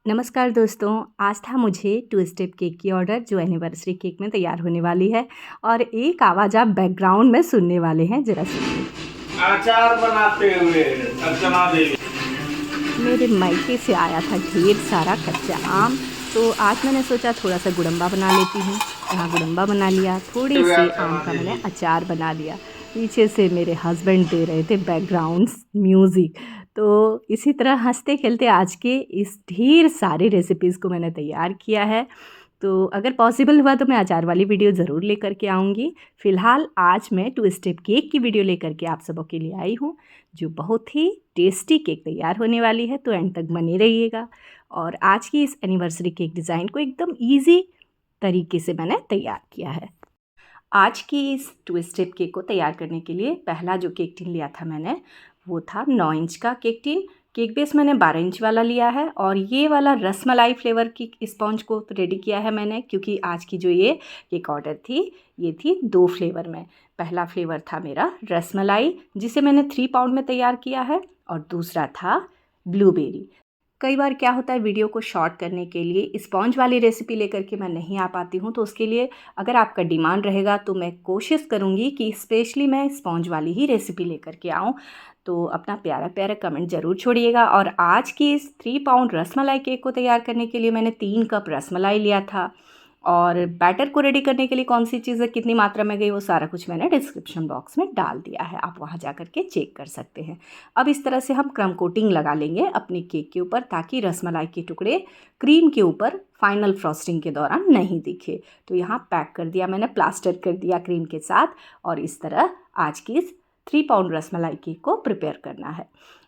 नमस्कार दोस्तों, आज था मुझे 2 स्टेप केक की ऑर्डर जो एनिवर्सरी केक में तैयार होने वाली है और एक आवाज़ आप बैकग्राउंड में सुनने वाले हैं, ज़रा सुनिए। अचार बनाते हुए अर्चना देवी। मेरे मायके से आया था ढेर सारा कच्चा आम, तो आज मैंने सोचा थोड़ा सा गुड़म्बा बना लेती हूँ। यहाँ गुड़म्बा बना लिया, थोड़े से आम का मैंने अचार बना लिया। पीछे से मेरे हस्बैंड दे रहे थे बैकग्राउंड म्यूज़िक। तो इसी तरह हंसते खेलते आज के इस ढेर सारे रेसिपीज़ को मैंने तैयार किया है। तो अगर पॉसिबल हुआ तो मैं अचार वाली वीडियो ज़रूर लेकर के आऊँगी। फ़िलहाल आज मैं 2 स्टेप केक की वीडियो लेकर के आप सबों के लिए आई हूँ, जो बहुत ही टेस्टी केक तैयार होने वाली है, तो एंड तक बने रहिएगा। और आज की इस एनिवर्सरी केक डिज़ाइन को एकदम ईज़ी तरीके से मैंने तैयार किया है। आज की इस 2 स्टेप केक को तैयार करने के लिए पहला जो केक टिन लिया था मैंने, वो था 9 इंच का केक टिन। केक बेस मैंने 12 इंच वाला लिया है और ये वाला रसमलाई फ्लेवर की स्पॉन्ज को तो रेडी किया है मैंने, क्योंकि आज की जो ये केक ऑर्डर थी ये थी 2 फ्लेवर में। पहला फ्लेवर था मेरा रसमलाई, जिसे मैंने 3 पाउंड में तैयार किया है, और दूसरा था ब्लूबेरी। कई बार क्या होता है, वीडियो को शॉर्ट करने के लिए स्पॉन्ज वाली रेसिपी लेकर के मैं नहीं आ पाती हूँ, तो उसके लिए अगर आपका डिमांड रहेगा तो मैं कोशिश करूँगी कि स्पेशली मैं स्पॉन्ज वाली ही रेसिपी लेकर के आऊँ। तो अपना प्यारा प्यारा कमेंट ज़रूर छोड़िएगा। और आज की इस 3 पाउंड रसमलाई केक को तैयार करने के लिए मैंने 3 कप रसमलाई लिया था, और बैटर को रेडी करने के लिए कौन सी चीज़ें कितनी मात्रा में गई वो सारा कुछ मैंने डिस्क्रिप्शन बॉक्स में डाल दिया है, आप वहाँ जा कर के चेक कर सकते हैं। अब इस तरह से हम क्रम कोटिंग लगा लेंगे अपने केक के ऊपर, ताकि रसमलाई के टुकड़े क्रीम के ऊपर फाइनल फ्रॉस्टिंग के दौरान नहीं दिखे। तो यहाँ पैक कर दिया मैंने, प्लास्टर कर दिया क्रीम के साथ, और इस तरह आज की इस 3 पाउंड रसमलाई केक को प्रिपेयर करना है।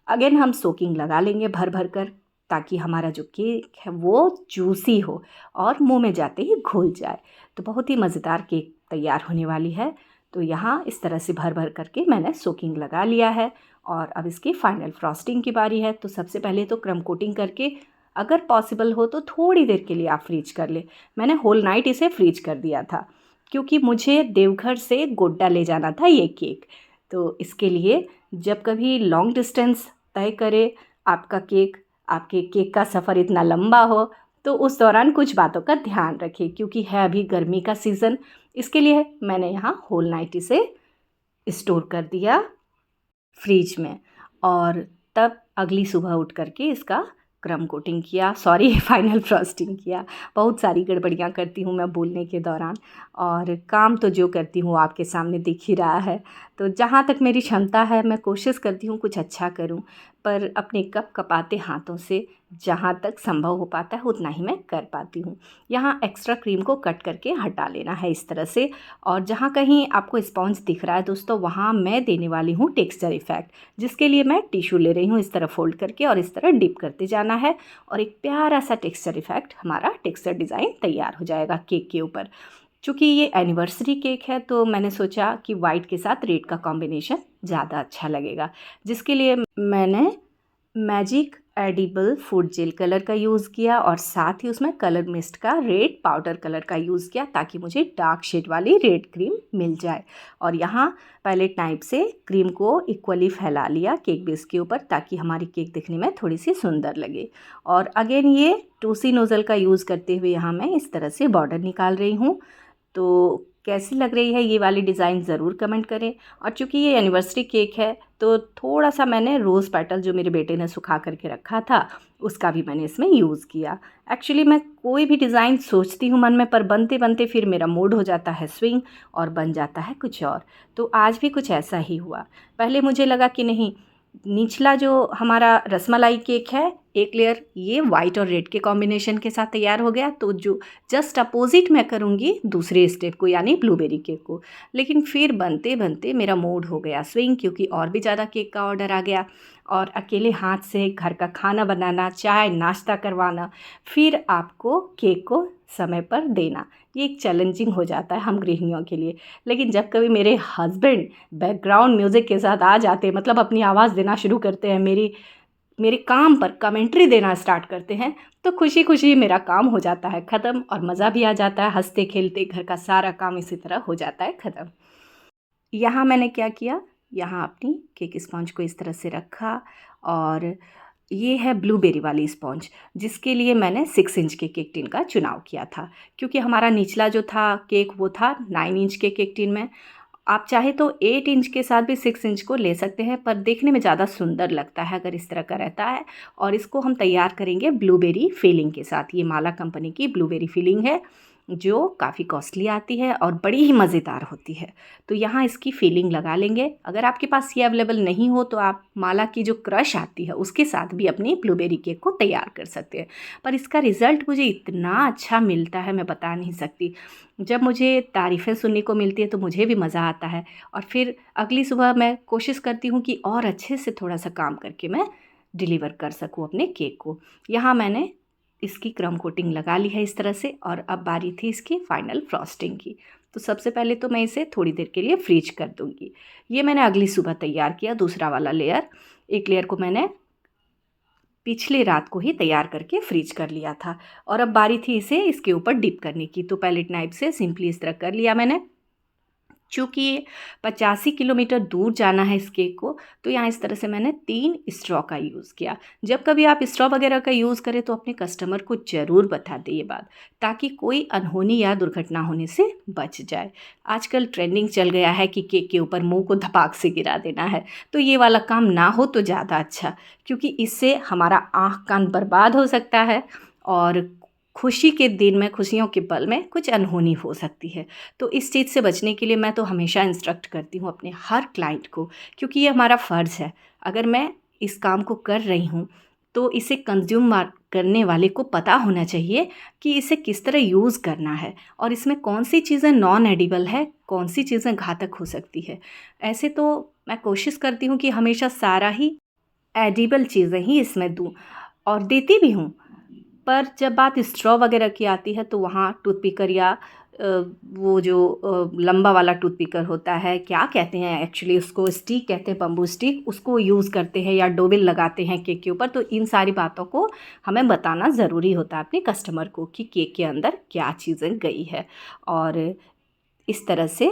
अगेन हम सोकिंग लगा लेंगे भर भर कर, ताकि हमारा जो केक है वो जूसी हो और मुंह में जाते ही घुल जाए। तो बहुत ही मज़ेदार केक तैयार होने वाली है। तो यहाँ इस तरह से भर भर करके मैंने सोकिंग लगा लिया है, और अब इसकी फाइनल फ्रॉस्टिंग की बारी है। तो सबसे पहले तो क्रम कोटिंग करके, अगर पॉसिबल हो तो थोड़ी देर के लिए आप फ्रीज कर ले। मैंने होल नाइट इसे फ्रीज कर दिया था, क्योंकि मुझे देवघर से गोड्डा ले जाना था ये केक। तो इसके लिए जब कभी लॉन्ग डिस्टेंस तय करे आपका केक, आपके केक का सफ़र इतना लंबा हो, तो उस दौरान कुछ बातों का ध्यान रखें, क्योंकि है अभी गर्मी का सीज़न। इसके लिए मैंने यहाँ होल नाइट इसे स्टोर कर दिया फ्रिज में, और तब अगली सुबह उठ करके इसका क्रम कोटिंग किया, सॉरी फाइनल फ्रॉस्टिंग किया। बहुत सारी गड़बड़ियाँ करती हूँ मैं बोलने के दौरान, और काम तो जो करती हूँ आपके सामने दिख ही रहा है। तो जहाँ तक मेरी क्षमता है मैं कोशिश करती हूँ कुछ अच्छा करूँ, पर अपने कप कपाते हाथों से जहाँ तक संभव हो पाता है उतना ही मैं कर पाती हूँ। यहाँ एक्स्ट्रा क्रीम को कट करके हटा लेना है इस तरह से, और जहाँ कहीं आपको स्पॉन्ज दिख रहा है दोस्तों, वहाँ मैं देने वाली हूँ टेक्सचर इफ़ेक्ट, जिसके लिए मैं टिश्यू ले रही हूँ इस तरह फोल्ड करके, और इस तरह डिप करते जाना है, और एक प्यारा सा टेक्सचर इफ़ेक्ट, हमारा टेक्सचर डिज़ाइन तैयार हो जाएगा केक के ऊपर। चूँकि ये एनिवर्सरी केक है तो मैंने सोचा कि वाइट के साथ रेड का कॉम्बिनेशन ज़्यादा अच्छा लगेगा, जिसके लिए मैंने magic edible food jail colour का यूज़ किया, और साथ ही उसमें कलर मिस्ट का रेड पाउडर कलर का यूज़ किया, ताकि मुझे डार्क शेड वाली रेड क्रीम मिल जाए। और यहाँ पैलेट नाइफ से क्रीम को इक्वली फैला लिया केक बेस के ऊपर, ताकि हमारी केक दिखने में थोड़ी सी सुंदर लगे। और अगेन ये 2C नोज़ल का यूज़ करते हुए यहाँ मैं इस तरह से बॉर्डर निकाल रही हूँ। तो कैसी लग रही है ये वाली डिज़ाइन ज़रूर कमेंट करें। और चूँकि ये एनिवर्सरी केक है तो थोड़ा सा मैंने रोज़ पेटल जो मेरे बेटे ने सुखा करके रखा था, उसका भी मैंने इसमें यूज़ किया। एक्चुअली मैं कोई भी डिज़ाइन सोचती हूँ मन में, पर बनते बनते फिर मेरा मूड हो जाता है स्विंग, और बन जाता है कुछ और। तो आज भी कुछ ऐसा ही हुआ। पहले मुझे लगा कि नहीं, निचला जो हमारा रसमलाई केक है, एक लेयर ये वाइट और रेड के कॉम्बिनेशन के साथ तैयार हो गया, तो जो जस्ट अपोजिट मैं करूँगी दूसरे स्टेप को, यानी ब्लूबेरी केक को। लेकिन फिर बनते बनते मेरा मूड हो गया स्विंग, क्योंकि और भी ज़्यादा केक का ऑर्डर आ गया, और अकेले हाथ से घर का खाना बनाना, चाय नाश्ता करवाना, फिर आपको केक को समय पर देना, ये एक चैलेंजिंग हो जाता है हम गृहिणियों के लिए। लेकिन जब कभी मेरे हस्बैंड बैकग्राउंड म्यूज़िक के साथ आ जाते हैं, मतलब अपनी आवाज़ देना शुरू करते हैं, मेरे काम पर कमेंट्री देना स्टार्ट करते हैं, तो खुशी खुशी मेरा काम हो जाता है ख़त्म, और मज़ा भी आ जाता है। हंसते खेलते घर का सारा काम इसी तरह हो जाता है ख़त्म। यहाँ मैंने क्या किया, यहाँ अपनी केक स्पॉन्ज को इस तरह से रखा, और ये है ब्लूबेरी वाली स्पॉन्ज, जिसके लिए मैंने 6 इंच के केक टिन का चुनाव किया था, क्योंकि हमारा निचला जो था केक वो था 9 इंच के केक टिन में। आप चाहे तो 8 इंच के साथ भी 6 इंच को ले सकते हैं, पर देखने में ज़्यादा सुंदर लगता है अगर इस तरह का रहता है। और इसको हम तैयार करेंगे ब्लूबेरी फिलिंग के साथ। ये माला कंपनी की ब्लूबेरी फिलिंग है, जो काफ़ी कॉस्टली आती है और बड़ी ही मज़ेदार होती है। तो यहाँ इसकी फिलिंग लगा लेंगे। अगर आपके पास ये अवेलेबल नहीं हो तो आप माला की जो क्रश आती है उसके साथ भी अपनी ब्लूबेरी केक को तैयार कर सकते हैं। पर इसका रिज़ल्ट मुझे इतना अच्छा मिलता है, मैं बता नहीं सकती। जब मुझे तारीफ़ें सुनने को मिलती है तो मुझे भी मज़ा आता है, और फिर अगली सुबह मैं कोशिश करती हूँ कि और अच्छे से थोड़ा सा काम करके मैं डिलीवर कर सकूँ अपने केक को। यहाँ मैंने इसकी क्रम कोटिंग लगा ली है इस तरह से, और अब बारी थी इसकी फाइनल फ्रॉस्टिंग की। तो सबसे पहले तो मैं इसे थोड़ी देर के लिए फ्रीज कर दूंगी। ये मैंने अगली सुबह तैयार किया दूसरा वाला लेयर। एक लेयर को मैंने पिछली रात को ही तैयार करके फ्रीज कर लिया था, और अब बारी थी इसे इसके ऊपर डिप करने की। तो पैलेट नाइफ से सिंपली इस तरह कर लिया मैंने। चूँकि ये 85 किलोमीटर दूर जाना है इस केक को, तो यहाँ इस तरह से मैंने 3 स्ट्रॉ का यूज़ किया। जब कभी आप स्ट्रॉ वगैरह का यूज़ करें तो अपने कस्टमर को ज़रूर बता दें ये बात, ताकि कोई अनहोनी या दुर्घटना होने से बच जाए। आजकल ट्रेंडिंग चल गया है कि केक के ऊपर मुँह को धपाक से गिरा देना है, तो ये वाला काम ना हो तो ज़्यादा अच्छा, क्योंकि इससे हमारा आँख कान बर्बाद हो सकता है, और खुशी के दिन में, खुशियों के पल में कुछ अनहोनी हो सकती है। तो इस चीज़ से बचने के लिए मैं तो हमेशा इंस्ट्रक्ट करती हूँ अपने हर क्लाइंट को, क्योंकि ये हमारा फ़र्ज़ है। अगर मैं इस काम को कर रही हूँ तो इसे कंज्यूम करने वाले को पता होना चाहिए कि इसे किस तरह यूज़ करना है, और इसमें कौन सी चीज़ें नॉन एडिबल है, कौन सी चीज़ें घातक हो सकती है। ऐसे तो मैं कोशिश करती हूँ कि हमेशा सारा ही एडिबल चीज़ें ही इसमें दूँ, और देती भी हूँ। पर जब बात स्ट्रॉ वगैरह की आती है तो वहाँ टूथपिकर या वो जो लंबा वाला टूथपिकर होता है, क्या कहते हैं एक्चुअली उसको, स्टिक कहते हैं, बम्बू स्टिक, उसको यूज़ करते हैं या डोवेल लगाते हैं केक के ऊपर। तो इन सारी बातों को हमें बताना ज़रूरी होता है अपने कस्टमर को कि केक के अंदर क्या चीज़ें गई है, और इस तरह से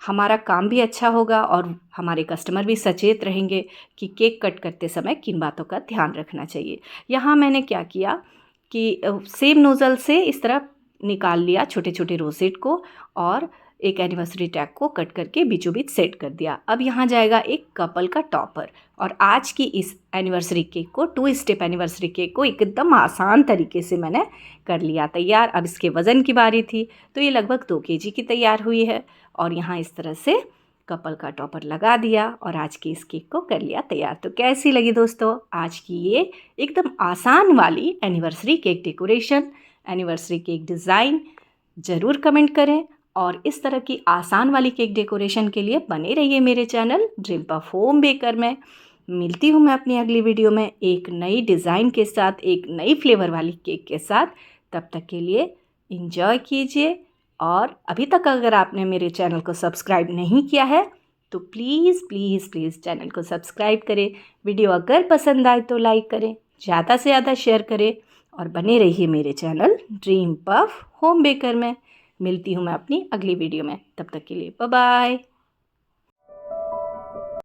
हमारा काम भी अच्छा होगा और हमारे कस्टमर भी सचेत रहेंगे कि केक कट करते समय किन बातों का ध्यान रखना चाहिए। यहाँ मैंने क्या किया कि सेम नोज़ल से इस तरह निकाल लिया छोटे छोटे रोसेट को, और एक एनिवर्सरी टैग को कट करके बीचों बीच सेट कर दिया। अब यहाँ जाएगा एक कपल का टॉपर, और आज की इस एनिवर्सरी केक को, 2 स्टेप एनिवर्सरी केक को एकदम आसान तरीके से मैंने कर लिया तैयार। अब इसके वज़न की बारी थी, तो ये लगभग 2 kg की तैयार हुई है, और यहाँ इस तरह से कपल का टॉपर लगा दिया और आज की इस केक को कर लिया तैयार। तो कैसी लगी दोस्तों आज की ये एकदम आसान वाली anniversary cake decoration, anniversary cake design? ज़रूर कमेंट करें, और इस तरह की आसान वाली केक डेकोरेशन के लिए बने रहिए मेरे channel dream puff home baker में। मिलती हूँ मैं अपनी अगली वीडियो में एक नई डिज़ाइन के साथ, एक नई फ्लेवर वाली केक के साथ। तब तक के लिए एंजॉय कीजिए, और अभी तक अगर आपने मेरे चैनल को सब्सक्राइब नहीं किया है तो प्लीज़ प्लीज़ प्लीज़ चैनल को सब्सक्राइब करें। वीडियो अगर पसंद आए तो लाइक करें, ज़्यादा से ज़्यादा शेयर करें, और बने रहिए मेरे channel dream puff home baker में। मिलती हूँ मैं अपनी अगली वीडियो में, तब तक के लिए बाय बाय।